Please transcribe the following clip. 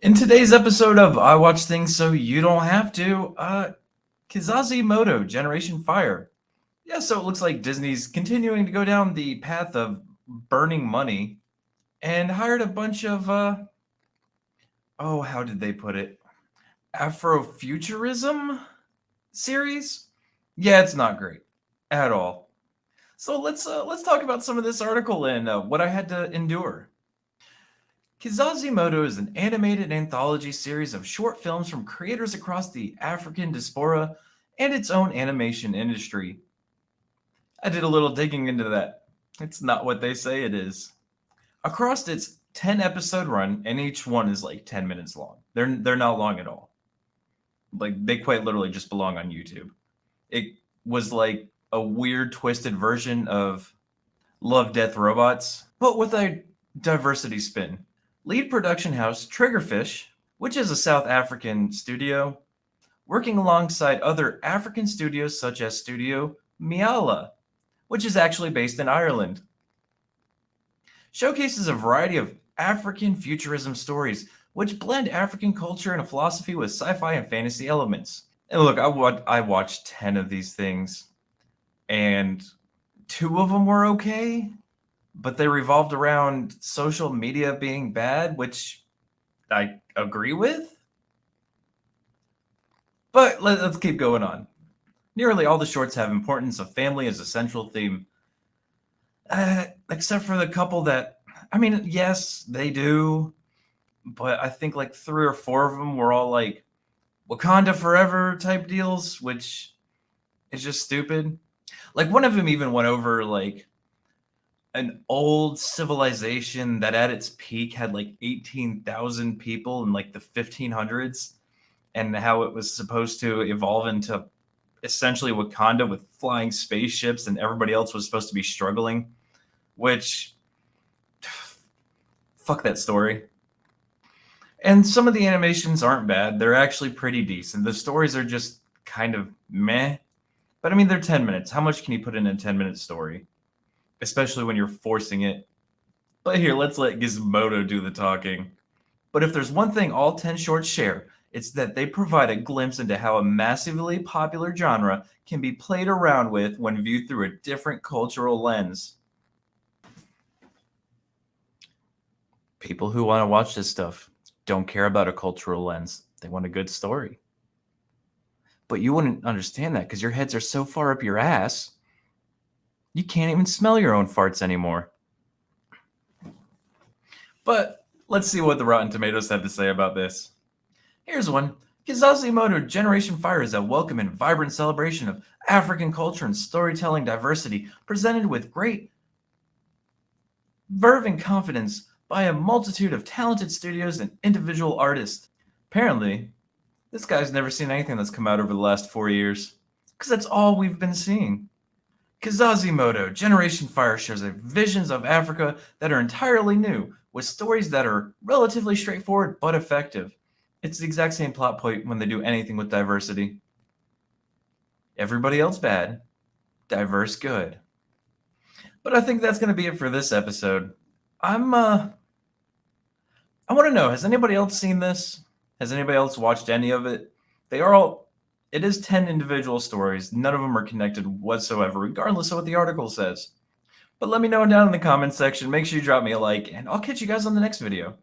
In today's episode of I Watch Things So You Don't Have to, Kizazi Moto, Generation Fire. Yeah, so it looks like Disney's continuing to go down the path of burning money and hired a bunch of, how did they put it? Afrofuturism series? Yeah, it's not great at all. So let's talk about some of this article and what I had to endure. Kizazi Moto is an animated anthology series of short films from creators across the African diaspora and its own animation industry. I did a little digging into that. It's not what they say it is. Across its 10 episode run, and each one is like 10 minutes long. They're not long at all. Like they quite literally just belong on YouTube. It was like a weird twisted version of Love Death Robots, but with a diversity spin. Lead production house Triggerfish, which is a South African studio, working alongside other African studios such as Studio Miala, which is actually based in Ireland. Showcases a variety of African futurism stories, which blend African culture and philosophy with sci-fi and fantasy elements. And look, I watched 10 of these things, and 2 of them were okay, but they revolved around social media being bad, which I agree with. But let's keep going on. Nearly all the shorts have importance of family as a central theme. Except for the couple that, I mean, yes, they do, but I think like 3 or 4 of them were all like Wakanda forever type deals, which is just stupid. Like one of them even went over like an old civilization that at its peak had like 18,000 people in like the 1500s, and how it was supposed to evolve into essentially Wakanda with flying spaceships and everybody else was supposed to be struggling, which fuck that story. And some of the animations aren't bad. They're actually pretty decent. The stories are just kind of meh. But I mean, they're 10 minutes. How much can you put in a 10-minute story? Especially when you're forcing it. But here, let's let Gizmodo do the talking. But if there's one thing all 10 shorts share, it's that they provide a glimpse into how a massively popular genre can be played around with when viewed through a different cultural lens. People who want to watch this stuff don't care about a cultural lens. They want a good story. But you wouldn't understand that because your heads are so far up your ass, you can't even smell your own farts anymore. But let's see what the Rotten Tomatoes have to say about this. Here's one. Kizazi Moto Generation Fire is a welcome and vibrant celebration of African culture and storytelling diversity, presented with great verve and confidence by a multitude of talented studios and individual artists. Apparently, this guy's never seen anything that's come out over the last 4 years, because that's all we've been seeing. Kizazi Moto Generation Fire shares visions of Africa that are entirely new, with stories that are relatively straightforward but effective. It's the exact same plot point when they do anything with diversity. Everybody else bad, diverse good. But I think that's going to be it for this episode. I want to know, has anybody else seen this? Has anybody else watched any of it? It is 10 individual stories. None of them are connected whatsoever, regardless of what the article says. But let me know down in the comments section. Make sure you drop me a like, and I'll catch you guys on the next video.